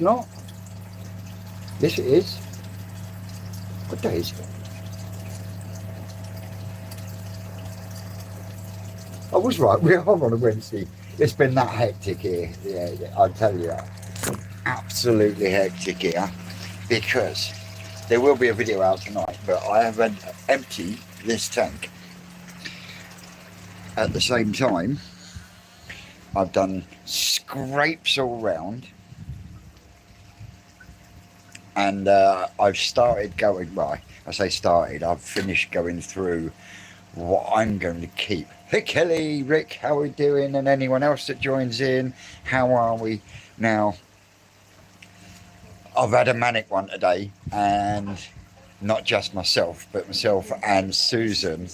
not. Yes, it is. What day is it? I was right. We are on a Wednesday. It's been that hectic here. Yeah, I'll tell you that. Absolutely hectic here because there will be a video out tonight, but I have emptied this tank. At the same time, I've done scrapes all round, and I've started going, well, I say started, I've finished going through what I'm going to keep. Hey Kelly, Rick, how are we doing? And anyone else that joins in, how are we? Now, I've had a manic one today, and not just myself, but myself and Susan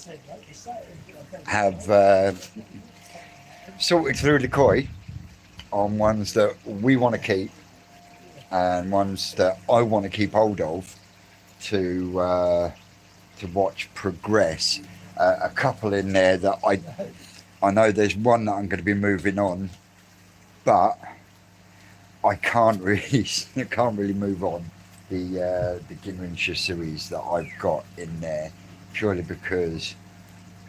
have sorted through the koi on ones that we want to keep and ones that I want to keep hold of to watch progress. A couple in there that I know there's one that I'm going to be moving on, but I can't really move on the Ginrincha series that I've got in there, purely because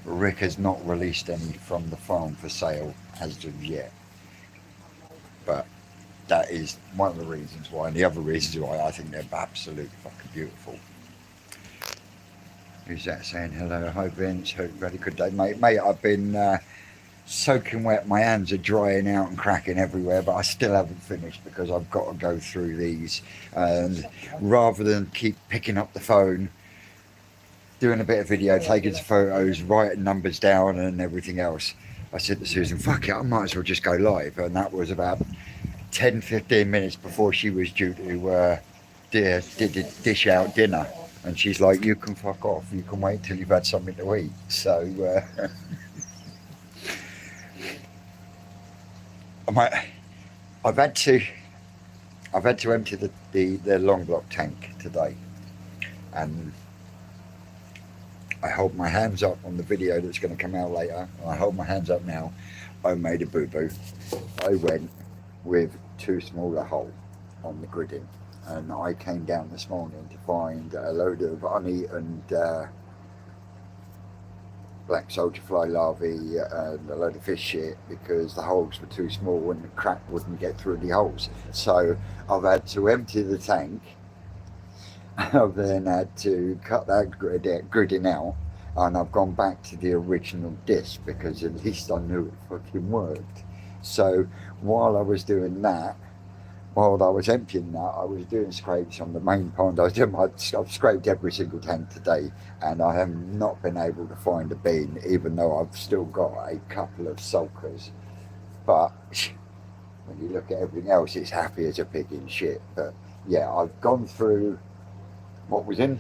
Rick has not released any from the farm for sale as of yet. But that is one of the reasons why, and the other reasons why I think they're absolutely fucking beautiful. Who's that saying hello? Hi Vince, hope you had a good day, mate. Mate, I've been soaking wet. My hands are drying out and cracking everywhere, but I still haven't finished because I've got to go through these. And rather than keep picking up the phone, doing a bit of video, taking some photos, writing numbers down and everything else, I said to Susan, fuck it, I might as well just go live. And that was about 10-15 minutes before she was due to dish out dinner. And she's like, you can fuck off, you can wait till you've had something to eat. So I've had to empty the long block tank today, and I hold my hands up on the video that's going to come out later. I hold my hands up now. I made a boo-boo. I went with too small a hole on the gridding, and I came down this morning to find a load of uneaten black soldier fly larvae and a load of fish shit because the holes were too small and the crap wouldn't get through the holes. So I've had to empty the tank. I've then had to cut that gridding out, and I've gone back to the original disc because at least I knew it fucking worked. So while I was doing that, while I was emptying that, I was doing scrapes on the main pond. I've scraped every single tank today, and I have not been able to find a bean, even though I've still got a couple of sulkers. But when you look at everything else, it's happy as a pig in shit. But yeah, I've gone through what was in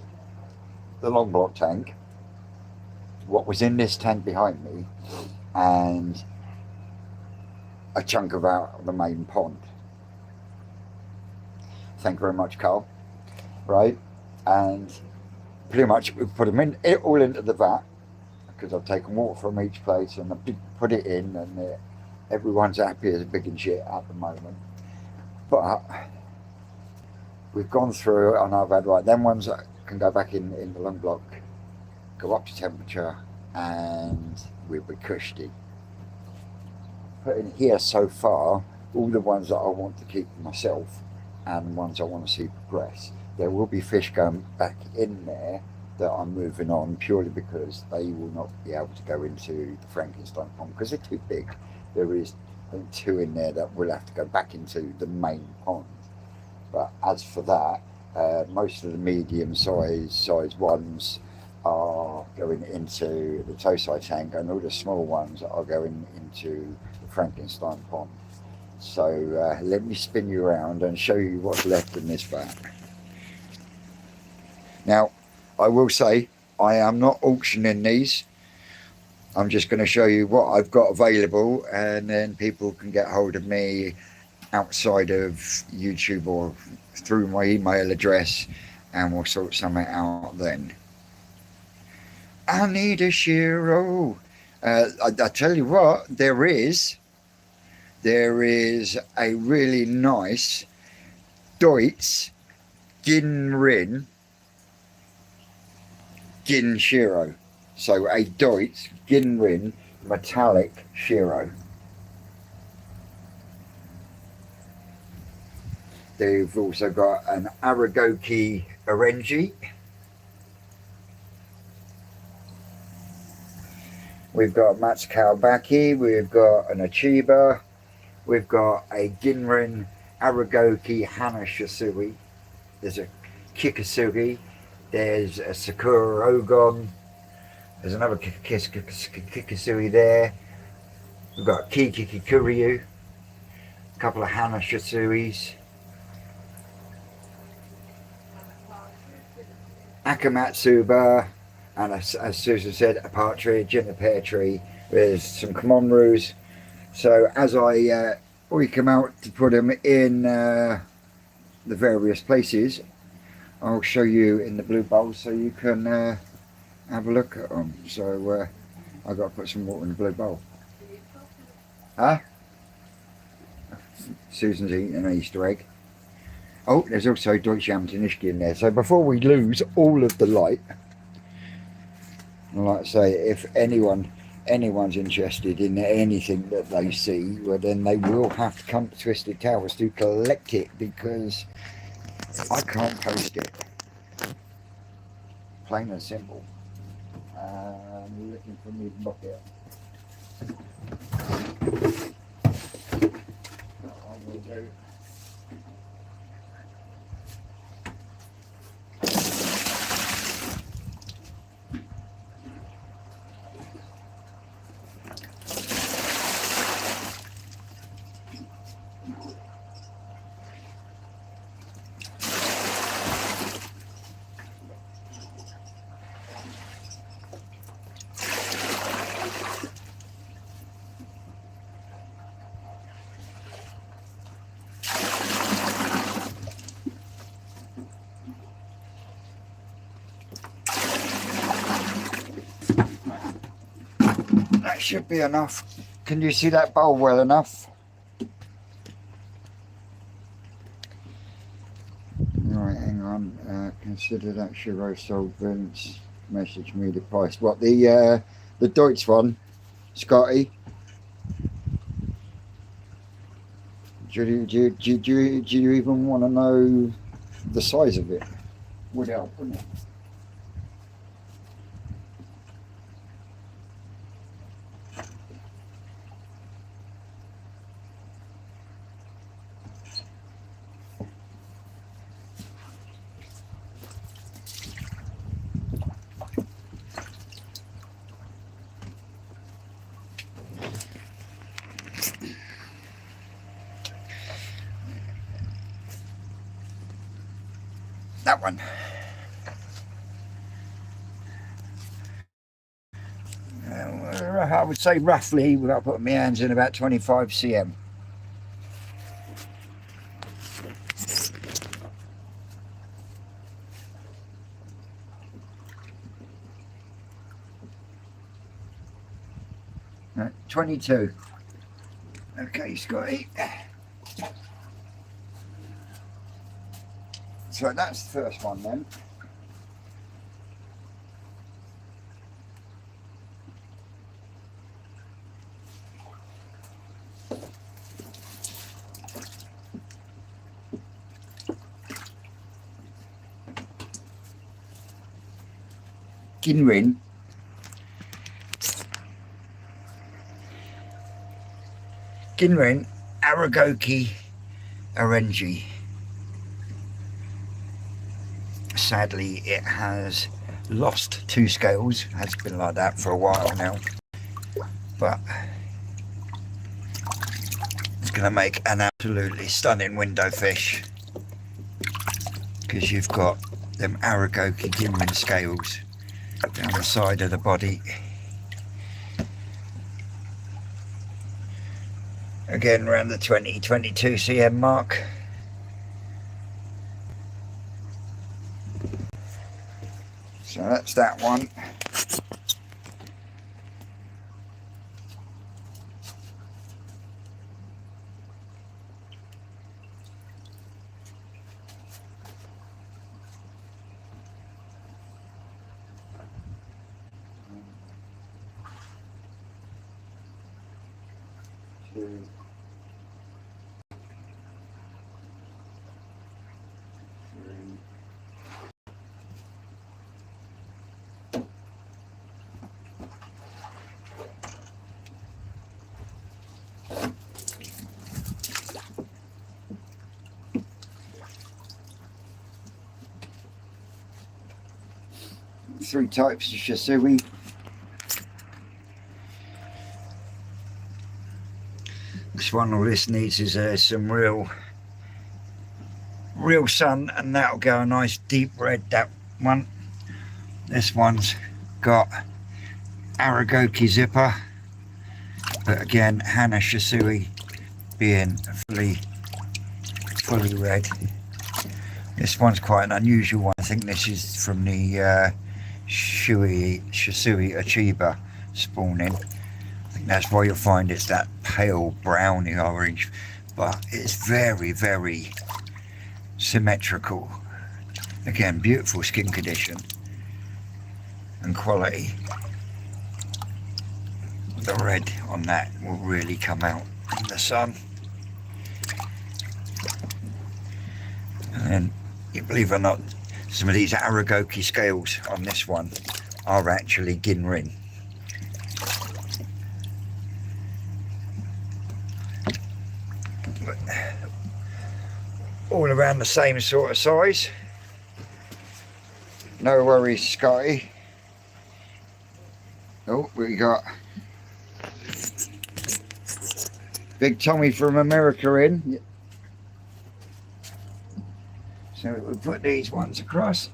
the long block tank, what was in this tank behind me, and a chunk of out the main pond. Thank you very much, Carl. Right, and pretty much we've put them all into the vat because I've taken water from each place and I've put it in, and everyone's happy as a big and shit at the moment. But we've gone through, and I've had them ones that can go back in the long block, go up to temperature, and we'll be cushy. Put in here so far all the ones that I want to keep for myself and ones I want to see progress. There will be fish going back in there that I'm moving on purely because they will not be able to go into the Frankenstein pond because they're too big. There is, I think, 2 in there that will have to go back into the main pond. But as for that, most of the medium size ones are going into the Tosai tank, and all the small ones are going into the Frankenstein pond. So let me spin you around and show you what's left in this vat. Now, I will say I am not auctioning these. I'm just going to show you what I've got available, and then people can get hold of me outside of YouTube or through my email address, and we'll sort something out then. I need a Shiro. I tell you what, there is a really nice Deutz Ginrin Gin Shiro. So a Deutz Ginrin metallic Shiro. They've also got an Aragoki Orenji. We've got Matsukao, we've got an Achiba, we've got a Ginrin Aragoki Hanashisugi, there's a Kikasugi, there's a Sakura Ogon, there's another Kikasugi there, we've got Kiki Kuryu, a couple of Hanashisuis, Akamatsuba, and as Susan said, a partridge and a pear tree with some Komonrus. So as we come out to put them in the various places, I'll show you in the blue bowl so you can have a look at them. So I've got to put some water in the blue bowl. Huh? Susan's eating an Easter egg. Oh, there's also Deutsche Amtenischke in there. So before we lose all of the light, like I say, if anyone's interested in anything that they see, well then they will have to come to Twisted Towers to collect it, because I can't post it. Plain and simple. I'm looking for me bucket. That one will do. That should be enough. Can you see that bowl well enough? Right, hang on. Consider that Shiro solvents. Message me the price. What, the Deutsch one, Scotty? Do you even want to know the size of it? Would help, wouldn't it? That one. I would say roughly, without putting my hands in, about 25 cm. Right, 22. Okay, Scotty. So that's the first one then. Ginrin. Ginrin Aragoki Orenji. Sadly, it has lost 2 scales. Has been like that for a while now, but it's going to make an absolutely stunning window fish, because you've got them Aragoki Ginrin scales down the side of the body. Again, around the 20-22 cm mark. So that's that one. 2, 3. Three types of Shisui. This one, all this needs is some real sun, and that'll go a nice deep red, that one. This one's got Aragoki zipper, but again, Hana Shisui being fully red. This one's quite an unusual one. I think this is from the Shisui Achiba spawning. I think that's why you'll find it's that pale browny orange, but it's very, very symmetrical. Again, beautiful skin condition and quality. The red on that will really come out in the sun. And then, you believe it or not, some of these Aragoki scales on this one are actually Ginrin. But all around the same sort of size. No worries, Scotty. Oh, we got Big Tommy from America in. So we'll put these ones across.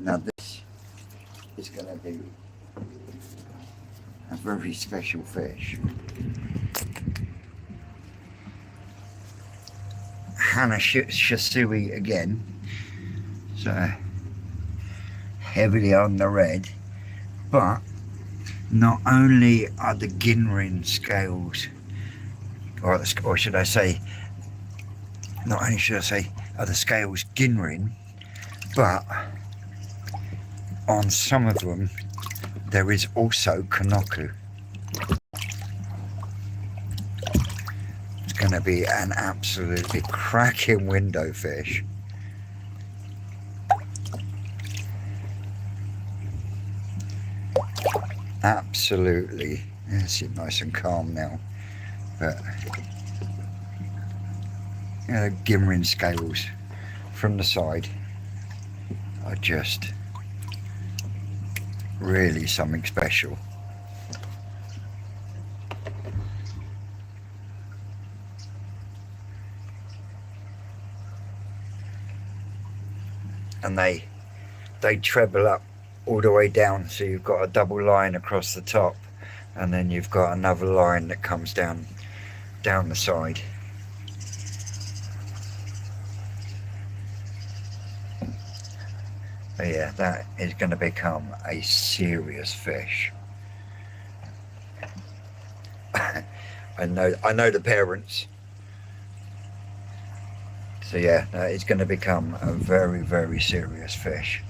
Now this is going to be a very special fish. Hana Shisui again, so heavily on the red, but not only are the Ginrin scales, or should I say, not only should I say are the scales Ginrin, but on some of them there is also Kanoku. It's going to be an absolutely cracking window fish. Absolutely. It's nice and calm now. But you know, the Ginrin scales from the side are just really something special. And they treble up all the way down, so you've got a double line across the top, and then you've got another line that comes down the side. But yeah, that is going to become a serious fish. I know the parents. So yeah, that is going to become a very, very serious fish.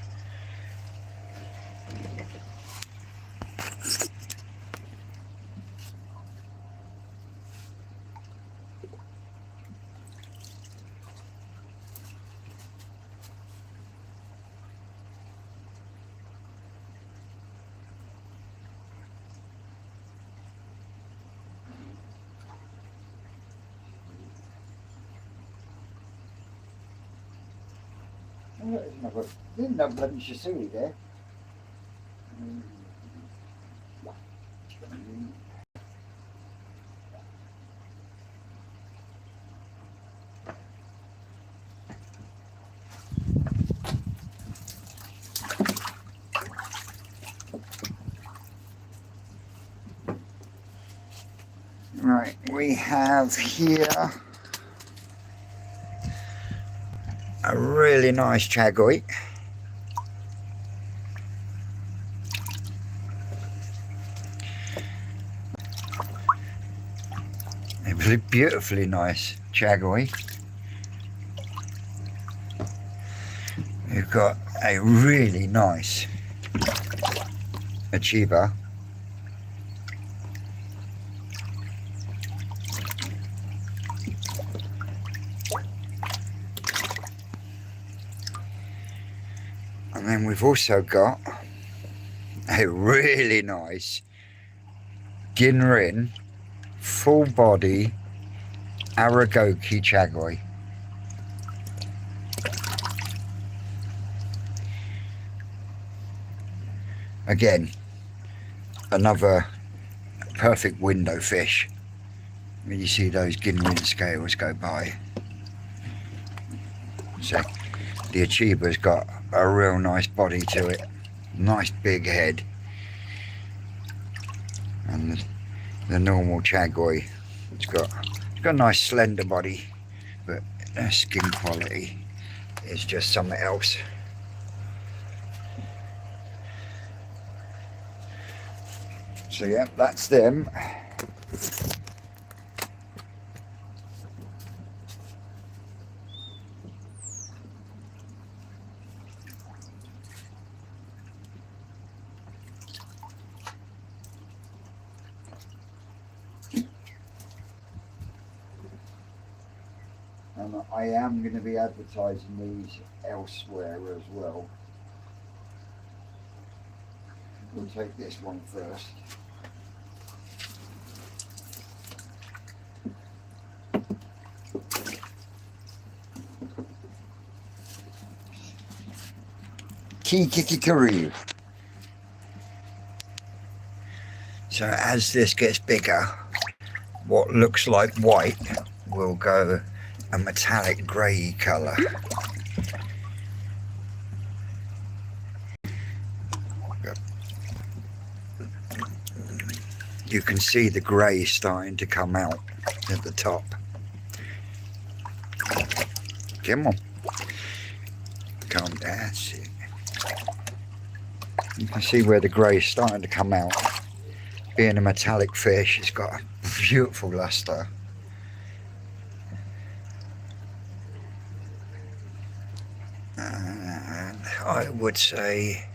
Didn't know bloody Shisui there. Right, we have here a really nice chagoy. a beautifully nice Chagoi. We've got a really nice Achiever. And then we've also got a really nice Ginrin full body Aragoki Chagoi. Again, another perfect window fish. When you see those Ginrin scales go by. So the Achiever's got a real nice body to it, nice big head, and the normal Chagoi, it's got a nice slender body, but skin quality is just something else. So yeah, that's them. And I am going to be advertising these elsewhere as well. We'll take this one first. Kikikikuru. So as this gets bigger, what looks like white will go a metallic grey colour. You can see the grey starting to come out at the top. Come on. Calm down. You can see where the grey is starting to come out. Being a metallic fish, it's got a beautiful lustre. And I would say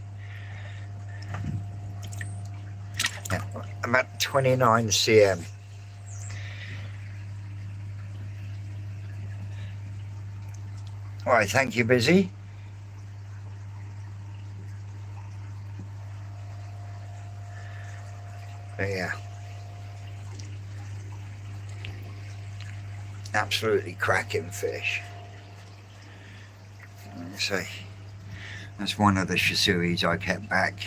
about 29 cm. Right, thank you, Busy. Yeah, absolutely cracking fish. Like I say, that's one of the Shisuis I kept back.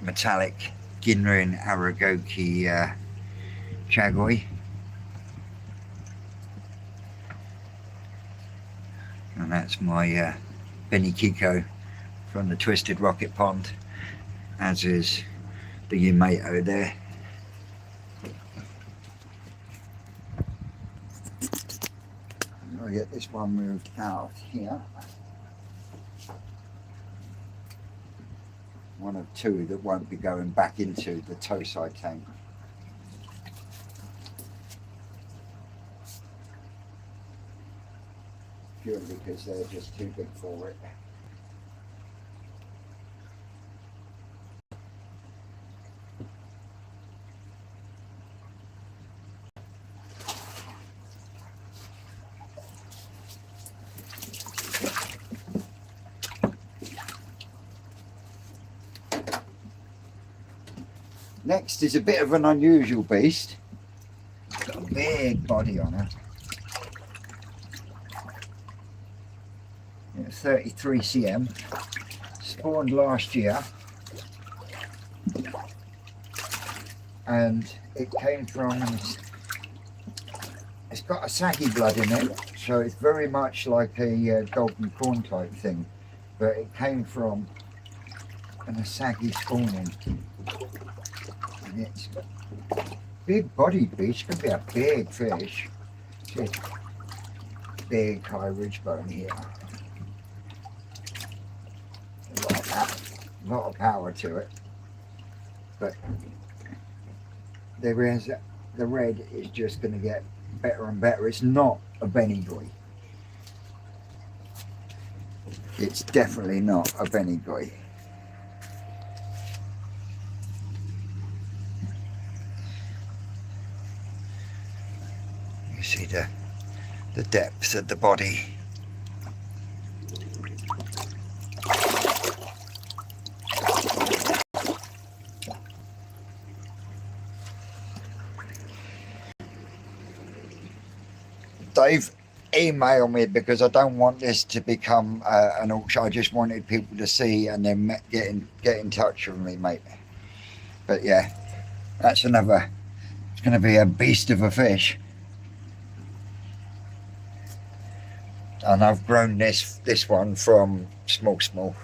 Metallic Ginrin Aragoki Chagoi. And that's my Benny Kiko from the Twisted Rocket Pond, as is the Yamato there. I'll get this one moved out here. One of two that won't be going back into the Tosai tank. Purely because they're just too big for it. Next is a bit of an unusual beast. It's got a big body on it. It's 33 cm. Spawned last year. And it came from, it's got a saggy blood in it, so it's very much like a golden prawn type thing. But it came from an Asagi spawning. It's big bodied beast, could be a big fish. See, big high ridge bone here. A lot of power to it. But there is, the red is just going to get better and better. It's not a Beniguy. It's definitely not a Beniguy. You see the depth of the body. Dave, email me, because I don't want this to become an auction. I just wanted people to see and then get in touch with me, mate. But yeah, that's another. It's going to be a beast of a fish. And I've grown this one from small.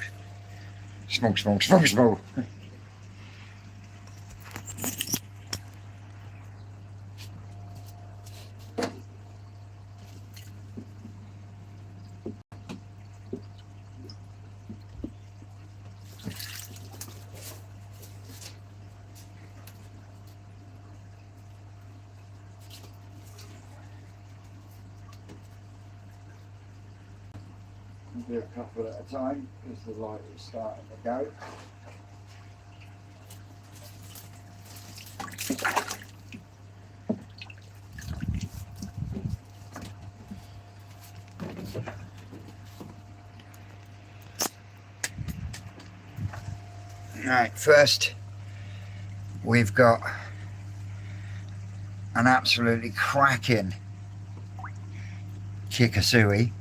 Do a couple at a time because the light is starting to go. Right, first we've got an absolutely cracking Kikasui.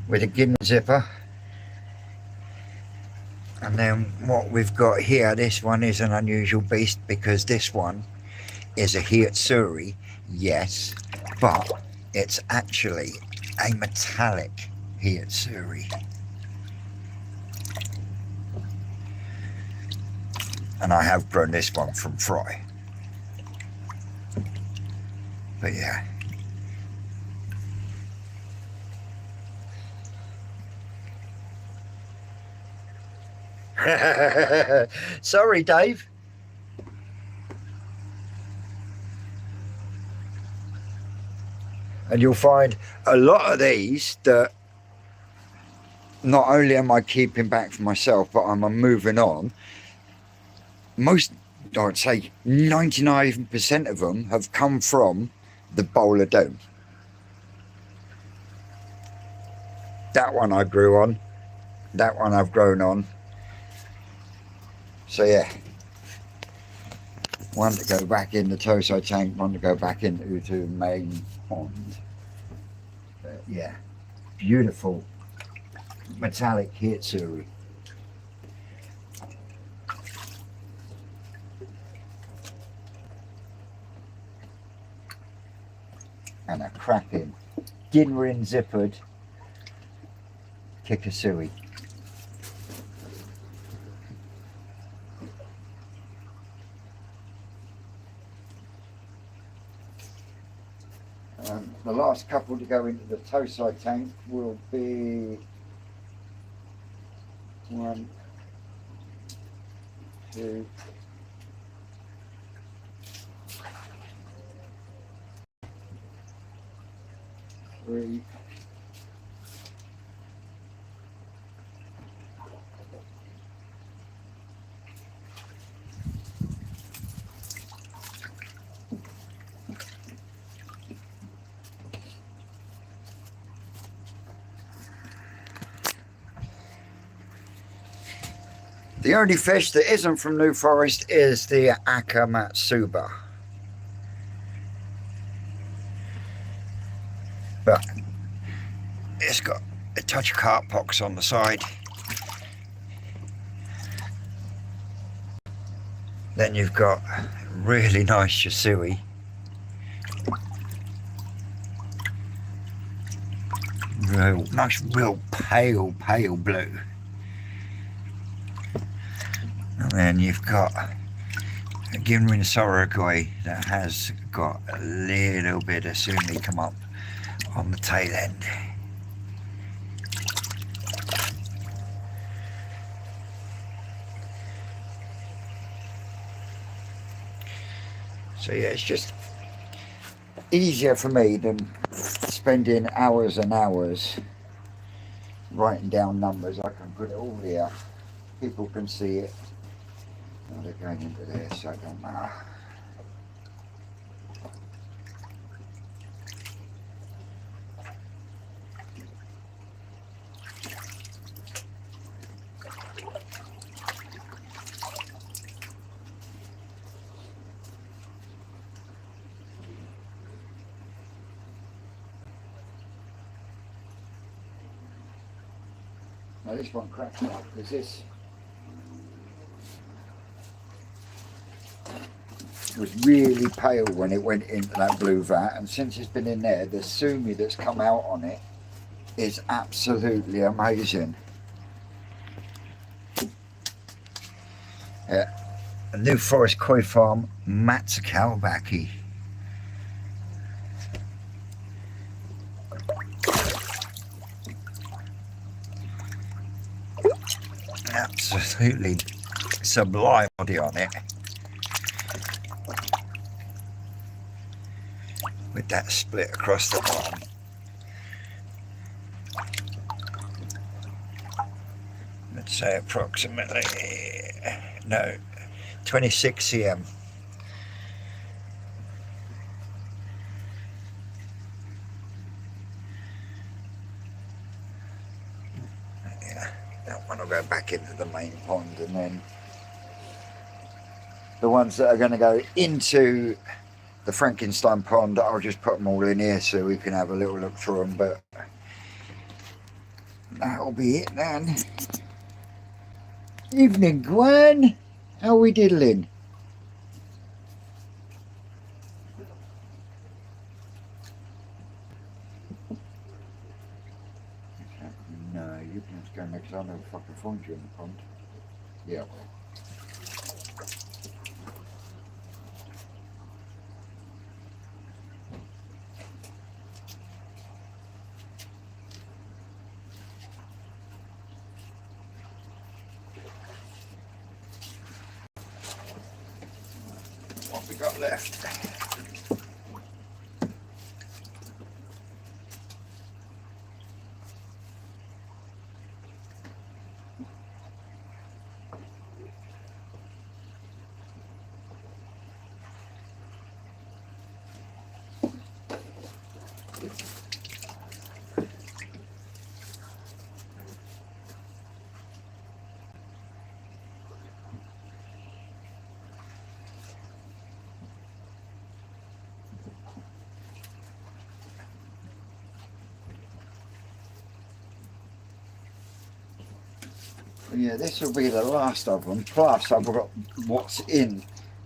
With a Gin zipper, and then what we've got here, this one is an unusual beast because this one is a Hiyetsuri, yes, but it's actually a metallic Hiyetsuri. And I have grown this one from fry. But yeah. Sorry, Dave. And you'll find a lot of these that not only am I keeping back for myself, but I'm moving on. Most, I'd say 99% of them have come from the Bowler Dome. That one I grew on. That one I've grown on. So yeah, one to go back in the Tosai tank, one to go back into the main pond. But yeah, beautiful metallic Hiyetsuri. And a cracking Ginrin zippered Kikasui. The last couple to go into the Tosai tank will be 1, 2, 3, 4. The only fish that isn't from New Forest is the Akamatsuba. But it's got a touch of carp pox on the side. Then you've got really nice Yasui. Real pale blue. And then you've got a Ginrin Sorokoi that has got a little bit of sumi come up on the tail end. So yeah, it's just easier for me than spending hours and hours writing down numbers. I can put it all here. People can see it. Now they're going into there, so it don't matter. Now this one cracks me up because this was really pale when it went into that blue vat, and since it's been in there, the sumi that's come out on it is absolutely amazing. Yeah, a New Forest Koi Farm Matsukalbaki. Absolutely sublime body on it, with that split across the bottom. Let's say approximately, no, 26 cm. Yeah, that one will go back into the main pond, and then the ones that are going to go into the Frankenstein pond, I'll just put them all in here so we can have a little look through them, but that'll be it then. Evening, Gwen. How are we diddling? No, you can just go next time. I'll fucking find you in the pond. Yeah, well. What we got left? Yeah, this will be the last of them. Plus, I've got what's in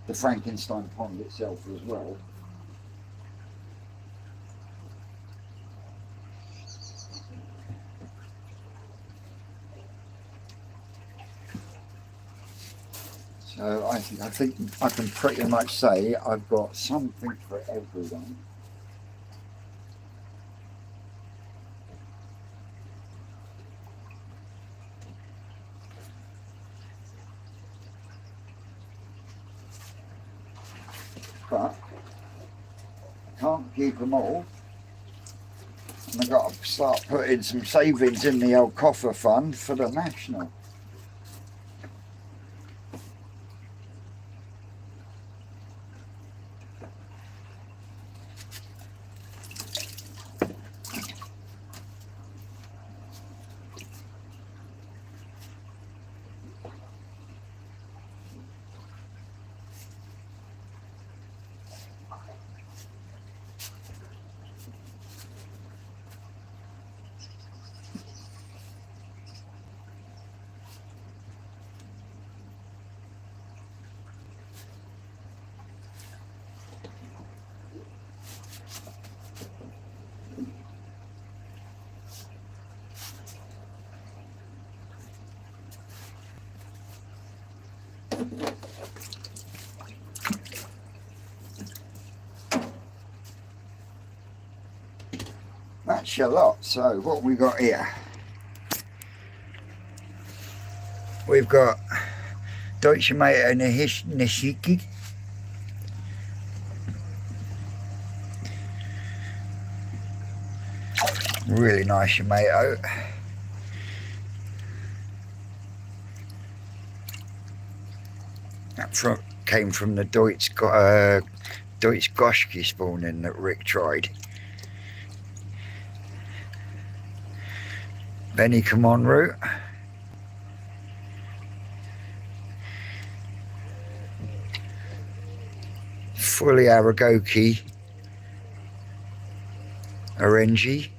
the Frankenstein pond itself as well. So I think I can pretty much say I've got something for everyone. But I can't keep them all. And I've got to start putting some savings in the old coffer fund for the National. That's a lot. So what we got here? We've got Deutsche Meister Nishiki, Really nice tomato. That came from the Deutsch Goschke spawning that Rick tried. Benny Come On root. Fully Aragoki orangey,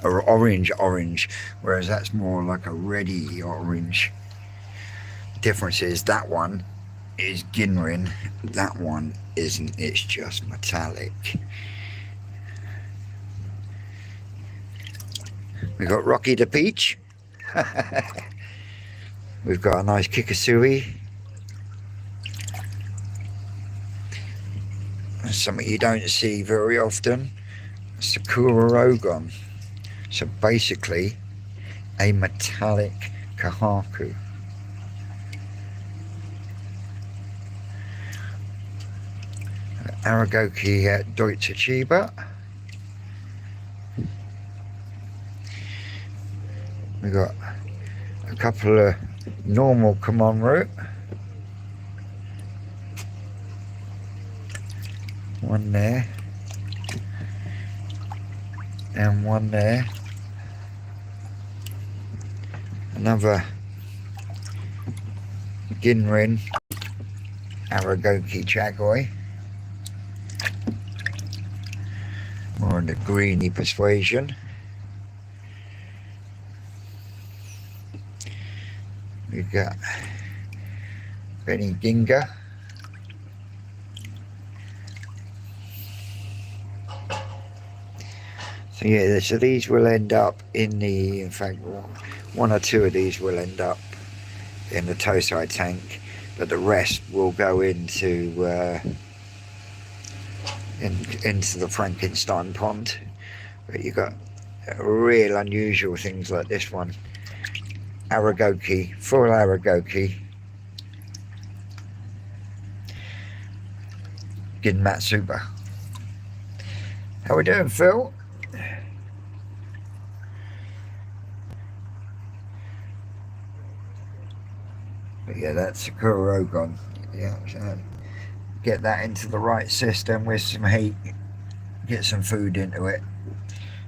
or orange, whereas that's more like a reddy orange. Difference is that one is Ginrin, that one isn't, it's just metallic. We've got Rocky the Peach. We've got a nice Kikasui. Something you don't see very often. Sakura Rogon. So basically a metallic Kahaku. Aragoki Deutsche Chiba. We've got a couple of normal Come On root. One there. And one there. Another Ginrin Aragoki Chagoi. More in the greeny persuasion. We've got Benny Ginga. So yeah, so these will end up in fact, one or two of these will end up in the Tosai tank, but the rest will go into the Frankenstein pond. But you've got real unusual things like this one. Aragoki, full Aragoki. Ginmatsuba. How we doing, Phil? But yeah, that's Sakura Rogon. Yeah, so get that into the right system with some heat. Get some food into it.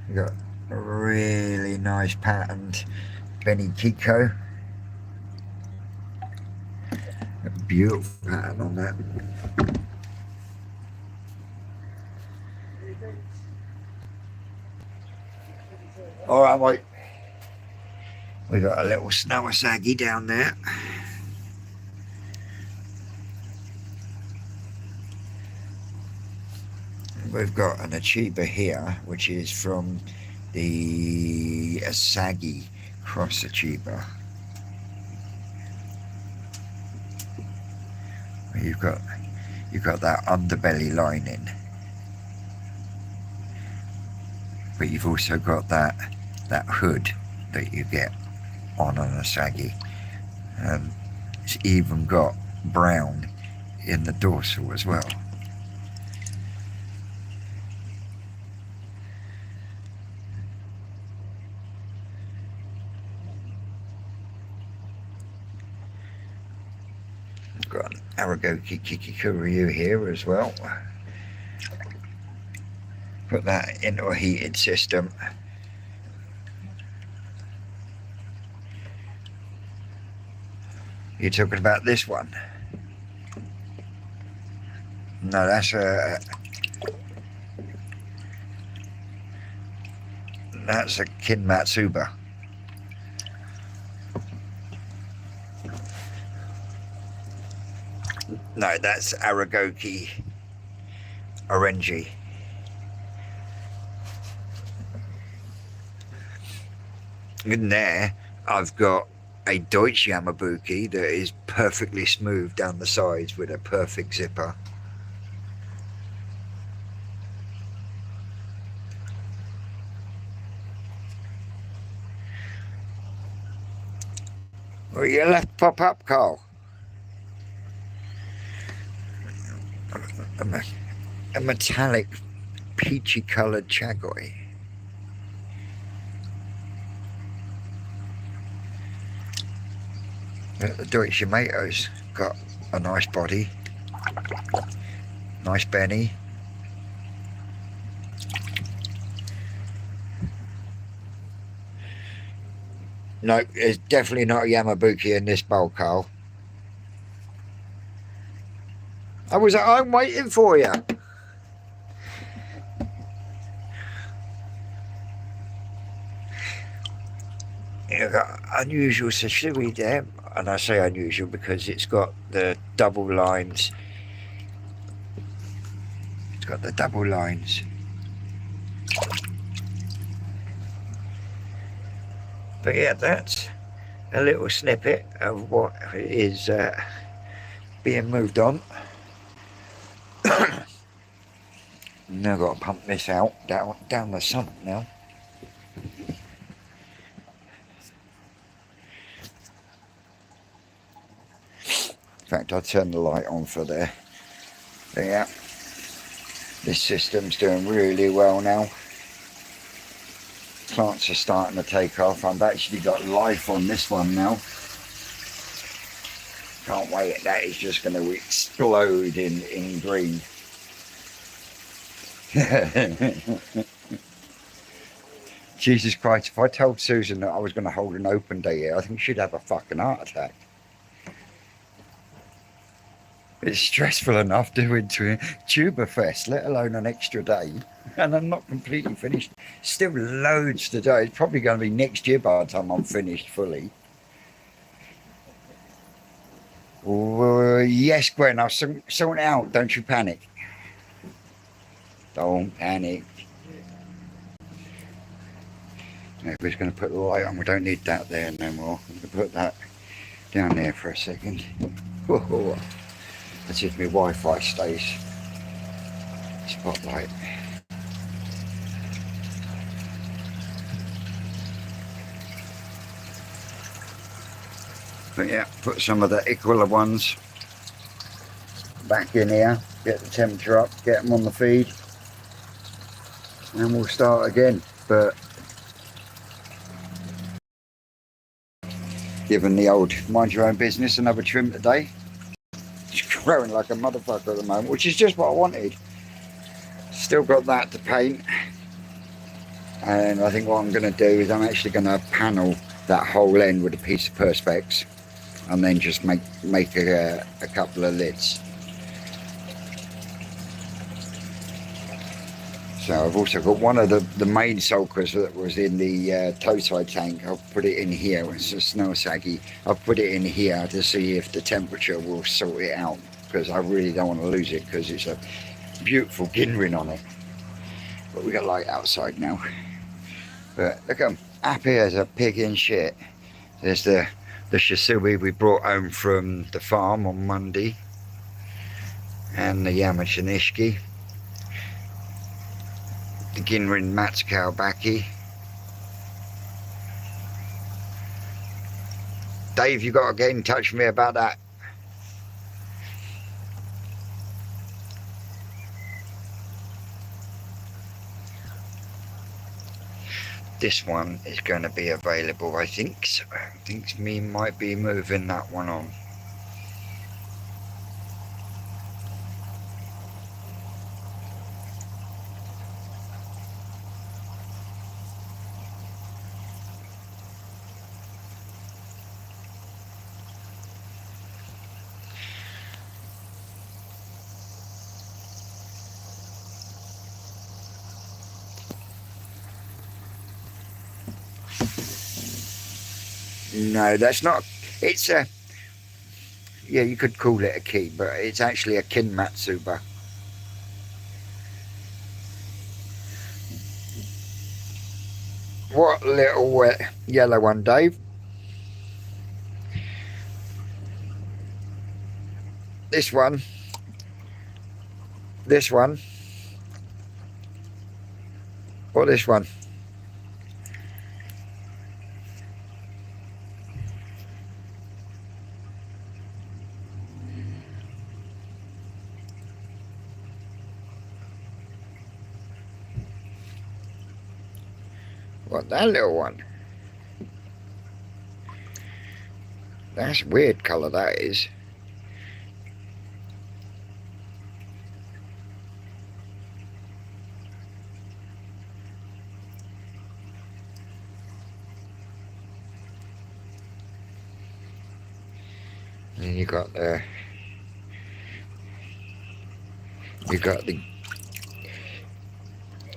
We've got a really nice patterned Benny Kiko. A beautiful pattern on that. Alright, mate. We got a little Snowasagi down there. We've got an Achiba here, which is from the Asagi cross Achiba. You've got that underbelly lining, but you've also got that hood that you get on an Asagi, and it's even got brown in the dorsal as well. Got an Aragoki Kikikuryu here as well. Put that into a heated system. You're talking about this one? No, that's a Kinmatsuba. No, that's Aragoki Orangi. In there, I've got a Deutsche Yamabuki that is perfectly smooth down the sides with a perfect zipper. Well, you left pop up, Carl. A metallic peachy coloured Chagoi. The Deutsche Tomato's got a nice body, nice Benny. No, there's definitely not a Yamabuki in this bowl, Carl. I was at home waiting for you. You've got unusual sashimi there, and I say unusual because it's got the double lines. It's got the double lines. But yeah, that's a little snippet of what is being moved on. Now I've got to pump this out down the sump now. In fact, I'll turn the light on for there. But yeah, this system's doing really well now. Plants are starting to take off. I've actually got life on this one now. Can't wait, that is just going to explode in green. Jesus Christ, if I told Susan that I was going to hold an open day here, I think she'd have a fucking heart attack. It's stressful enough doing Tuberfest, let alone an extra day. And I'm not completely finished. Still loads to do. It's probably going to be next year by the time I'm finished fully. Yes, Gwen, I'll sort it out. Don't you panic. Don't panic. Now, we're going to put the light on. We don't need that there no more. I'm going to put that down there for a second. That's if my Wi-Fi stays. Spotlight. But yeah, put some of the Equila ones back in here, get the temperature up, get them on the feed, and we'll start again. But given the old mind your own business, another trim today. It's growing like a motherfucker at the moment, which is just what I wanted. Still got that to paint, and I think what I'm going to do is I'm actually going to panel that whole end with a piece of Perspex, and then just make a couple of lids. So I've also got one of the main sulkers that was in the tow side tank. I'll put it in here. It's a snow saggy. I'll put it in here to see if the temperature will sort it out, because I really don't want to lose it, because it's a beautiful Ginrin on it. But we got light outside now. But look, I'm happy as a pig in shit. There's the Shisui we brought home from the farm on Monday, and the Yamcha Nishiki, the Ginrin Matsukow Baki. Dave, you got to get in touch with me about that. This one is going to be available, I think. So I think me might be moving that one on. No, that's not. It's a. Yeah, you could call it a key, but it's actually a Kinmatsuba. What little yellow one, Dave? This one. This one. Or this one. What, that little one? That's a weird colour, that is. And then you got the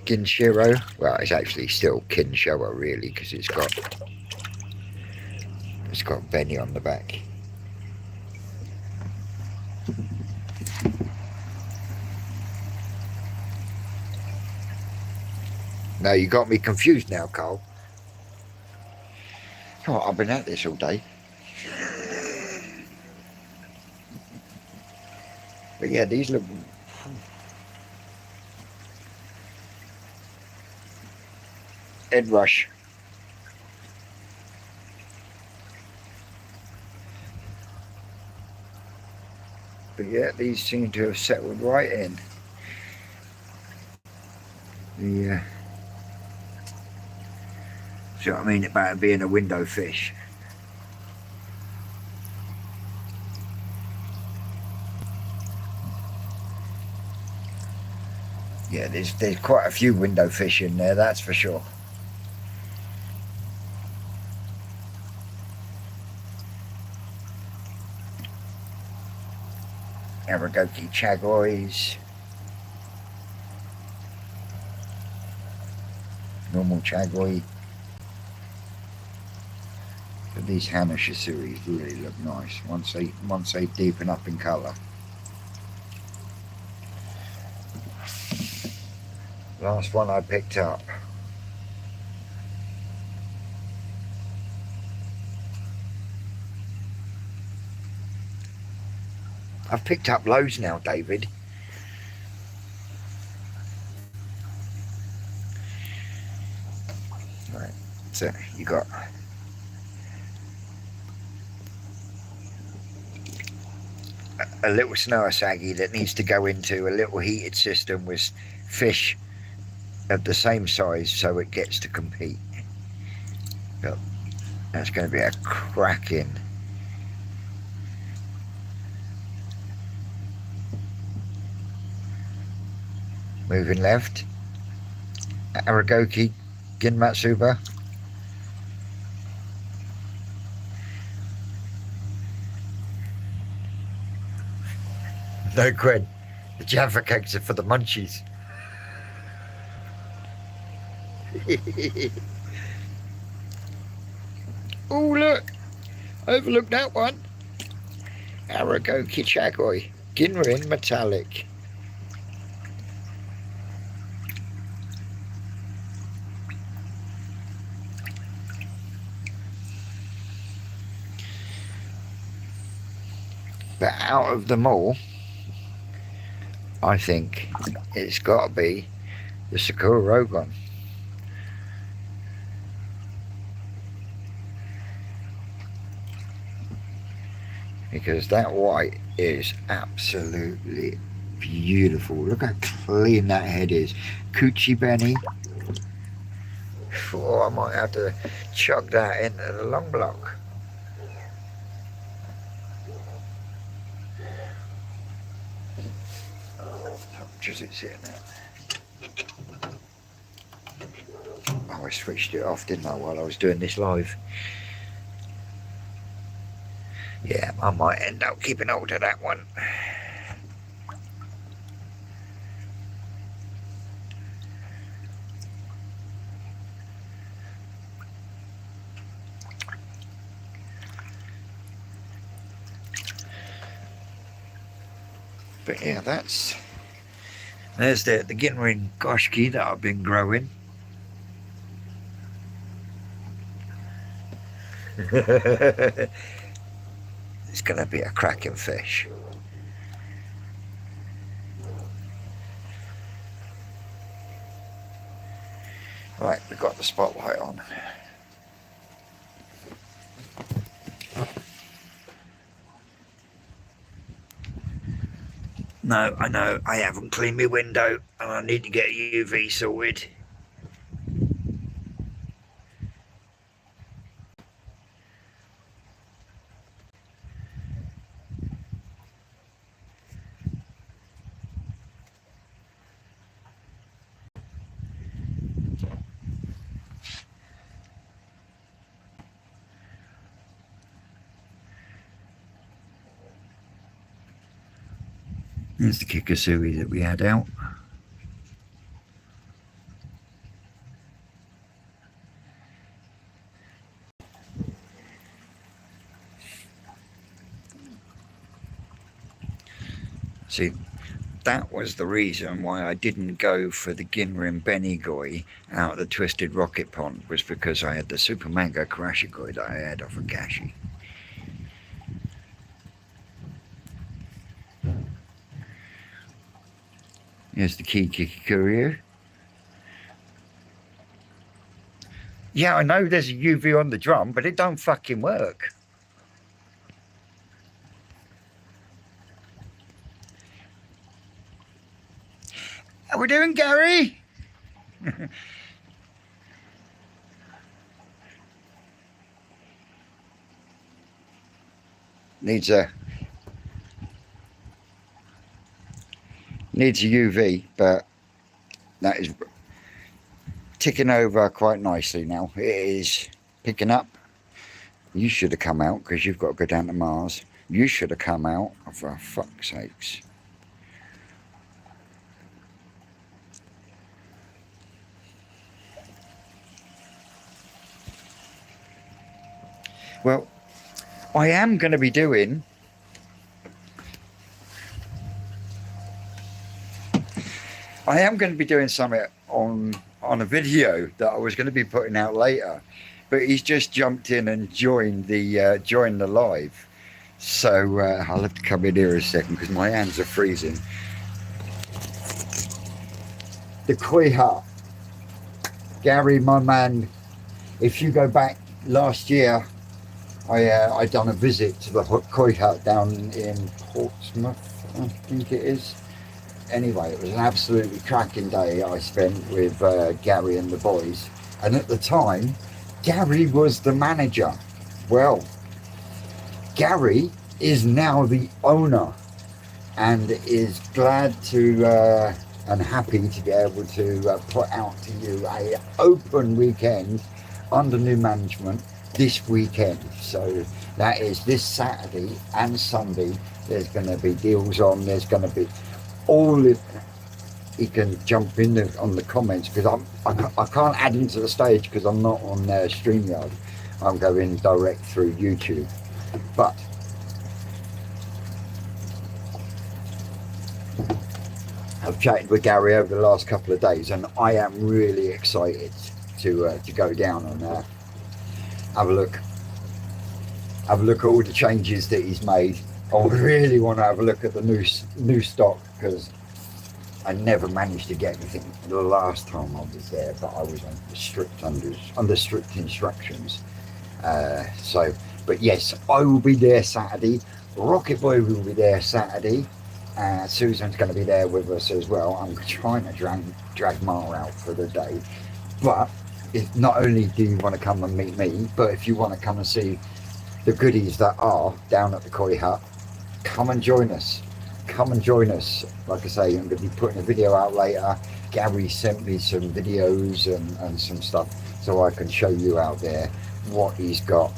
Kinshiro. Well, it's actually still Kinshowa really, because it's got Benny on the back. No, you got me confused now, Carl. Oh, I've been at this all day. But yeah, these look... Head rush. But yeah, these seem to have settled right in. The see what I mean about it being a window fish? Yeah, there's quite a few window fish in there, that's for sure. Aragoki chagois. Normal chagoi. But these Hana Shisuris really look nice once they deepen up in colour. Last one I picked up. I've picked up loads now, David. Right, so you got a little snow saggy that needs to go into a little heated system with fish of the same size so it gets to compete. But that's going to be a cracking. Moving left, Aragoki Ginmatsuba. No cred, the Jaffa cakes are for the munchies. Oh look, overlooked that one. Aragoki Chagoi, Ginrin Metallic. But out of them all, I think it's got to be the Sakura Rogon. Because that white is absolutely beautiful. Look how clean that head is. Coochie Benny. Oh, I might have to chuck that into the long block. How much is it sitting at? Oh, I switched it off, didn't I, while I was doing this live? Yeah, I might end up keeping hold of that one. But yeah, there's the Ginrin Goshki that I've been growing. It's going to be a cracking fish. Right, we've got the spotlight on. No, I know I haven't cleaned my window and I need to get UV sorted. There's the Kikasui that we had out. See, that was the reason why I didn't go for the Ginrin Benigoi out of the Twisted Rocket Pond, was because I had the Super Mango Karashigoi that I had off of Gashi. Here's the Kikiryu. Yeah, I know there's a UV on the drum, but it don't fucking work. How we doing, Gary? Needs a UV, but that is ticking over quite nicely now. It is picking up. You should have come out because you've got to go down to Mars. You should have come out, oh, for fuck's sakes. Well, I am going to be doing something on a video that I was going to be putting out later, but he's just jumped in and joined the live. So I'll have to come in here a second because my hands are freezing. The Koi Hut, Gary, my man. If you go back last year, I done a visit to the Koi Hut down in Portsmouth, I think it is. Anyway, it was an absolutely cracking day I spent with Gary and the boys. And at the time, Gary was the manager. Well, Gary is now the owner and is glad to and happy to be able to put out to you a open weekend under new management this weekend. So that is this Saturday and Sunday. There's going to be deals on. There's going to be all of, he can jump in on the comments because I can't add into the stage because I'm not on StreamYard. I'm going direct through YouTube. But I've chatted with Gary over the last couple of days and I am really excited to go down and have a look at all the changes that he's made. I really want to have a look at the new stock because I never managed to get anything the last time I was there, but I was under strict instructions. But yes, I will be there Saturday. Rocket Boy will be there Saturday. Susan's going to be there with us as well. I'm trying to drag Mar out for the day. But if not only do you want to come and meet me, but if you want to come and see the goodies that are down at the Koi Hut, come and join us. Come and join us. Like I say, I'm going to be putting a video out later. Gary sent me some videos and some stuff so I can show you out there what he's got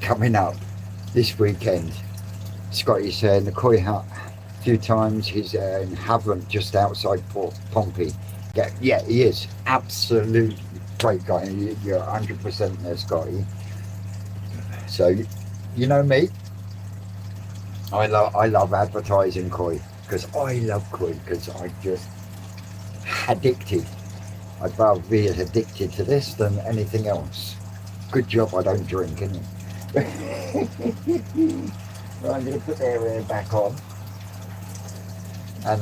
coming up this weekend. Scotty's in the Koi Hut a few times. He's in Havant, just outside Port Pompey. Yeah, he is. Absolute great guy. You're 100% there, Scotty. So, you know me. I love advertising Koi because I love Koi because I just addicted. I'd rather be as addicted to this than anything else. Good job I don't drink, isn't it? Right, I'm going to put their hair back on. And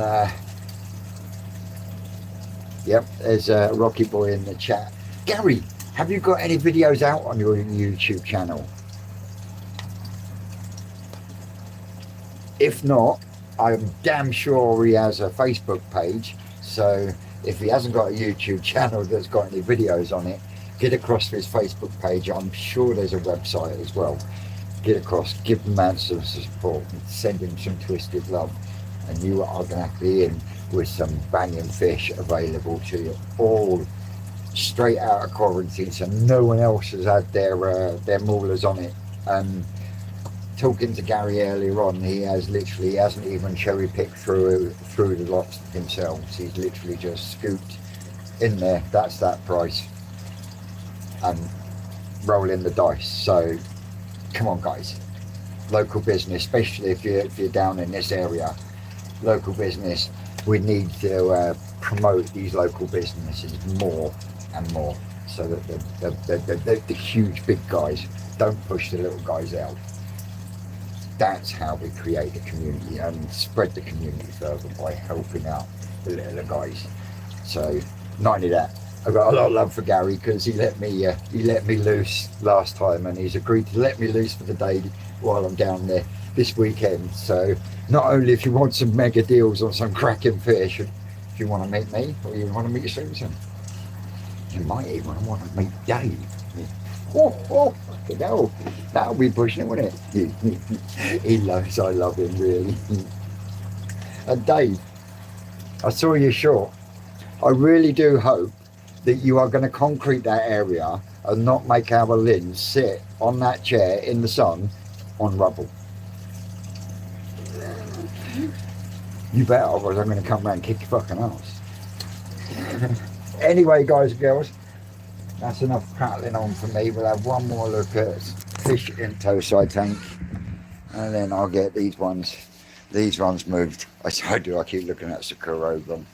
yep, there's Rocky Boy in the chat. Gary, have you got any videos out on your YouTube channel? If not, I'm damn sure he has a Facebook page. So if he hasn't got a YouTube channel that's got any videos on it, get across to his Facebook page. I'm sure there's a website as well. Get across, give the man some support, and send him some twisted love. And you are going to be in with some banging fish available to you, all straight out of quarantine, so no one else has had their maulers on it. And talking to Gary earlier on, he hasn't even cherry picked through the lots himself. He's literally just scooped in there. That's that price, and rolling the dice. So come on, guys, local business, especially if you're down in this area, local business. We need to promote these local businesses more and more, so that the huge big guys don't push the little guys out. That's how we create a community and spread the community further, by helping out the little guys. So not only that, I've got a lot of love for Gary, because he let me loose last time, and he's agreed to let me loose for the day while I'm down there this weekend. So not only if you want some mega deals on some cracking fish, if you want to meet me, or you want to meet Susan, you might even want to meet Dave. Oh, fucking hell. That'll be pushing it, wouldn't it? He knows I love him, really. And Dave, I saw you short. I really do hope that you are going to concrete that area and not make our Lynn sit on that chair in the sun on rubble. You bet, otherwise I'm going to come round and kick your fucking ass. Anyway, guys and girls, that's enough prattling on for me. We'll have one more look at fish in tow side tank, and then I'll get these ones moved. I keep looking at Sakura Ogon.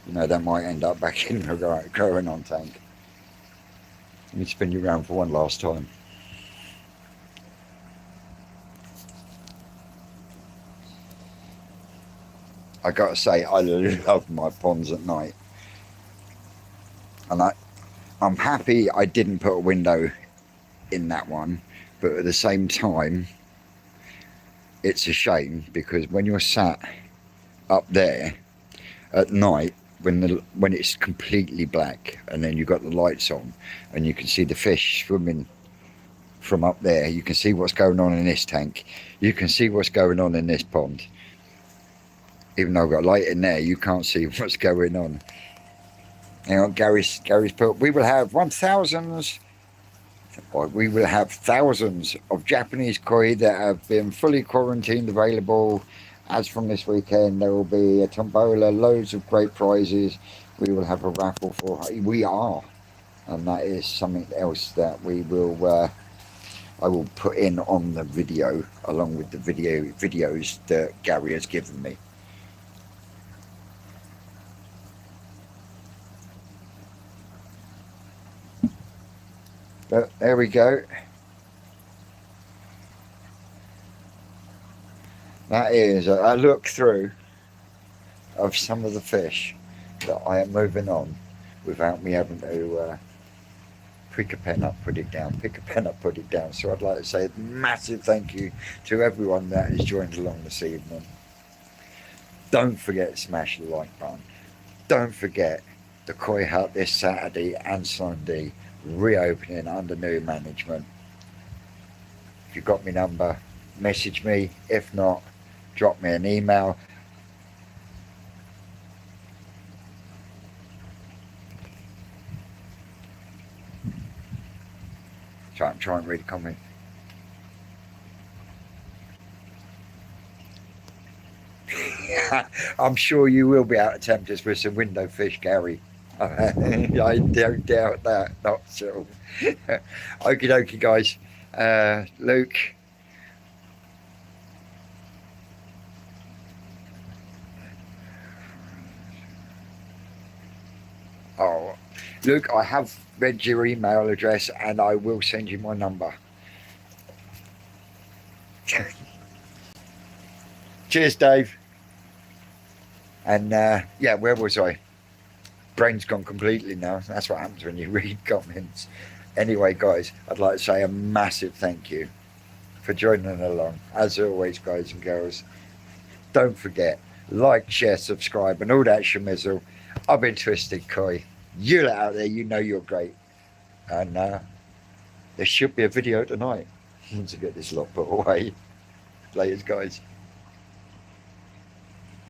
You know, that might end up back in the growing on tank. Let me spin you around for one last time. I gotta say, I love my ponds at night, and I'm happy I didn't put a window in that one, but at the same time, it's a shame, because when you're sat up there at night, when it's completely black, and then you've got the lights on, and you can see the fish swimming from up there, you can see what's going on in this tank, you can see what's going on in this pond. Even though I've got light in there, you can't see what's going on. Hang on, Gary's put, we will have thousands of Japanese koi that have been fully quarantined available. As from this weekend, there will be a tombola, loads of great prizes. We will have a raffle for, and that is something else that I will put in on the video, along with the videos that Gary has given me. But there we go. That is a look through of some of the fish that I am moving on without me having to pick a pen up, put it down, pick a pen up, put it down. So I'd like to say a massive thank you to everyone that has joined along this evening. Don't forget to smash the like button. Don't forget the Koi Hut this Saturday and Sunday, reopening under new management. If you've got my number, message me. If not, drop me an email. Try and read a comment. I'm sure you will be able to tempt us with some window fish, Gary. I don't doubt that, not so. Okie dokie, guys. Luke. Oh, Luke, I have read your email address, and I will send you my number. Cheers, Dave. And yeah, where was I? Brain's gone completely now. That's what happens when you read comments. Anyway, guys, I'd like to say a massive thank you for joining along. As always, guys and girls, don't forget, like, share, subscribe, and all that shemizzle. I've been Twisted Koi. You lot out there, you know you're great. And there should be a video tonight once I get this lot put away. Laters, guys.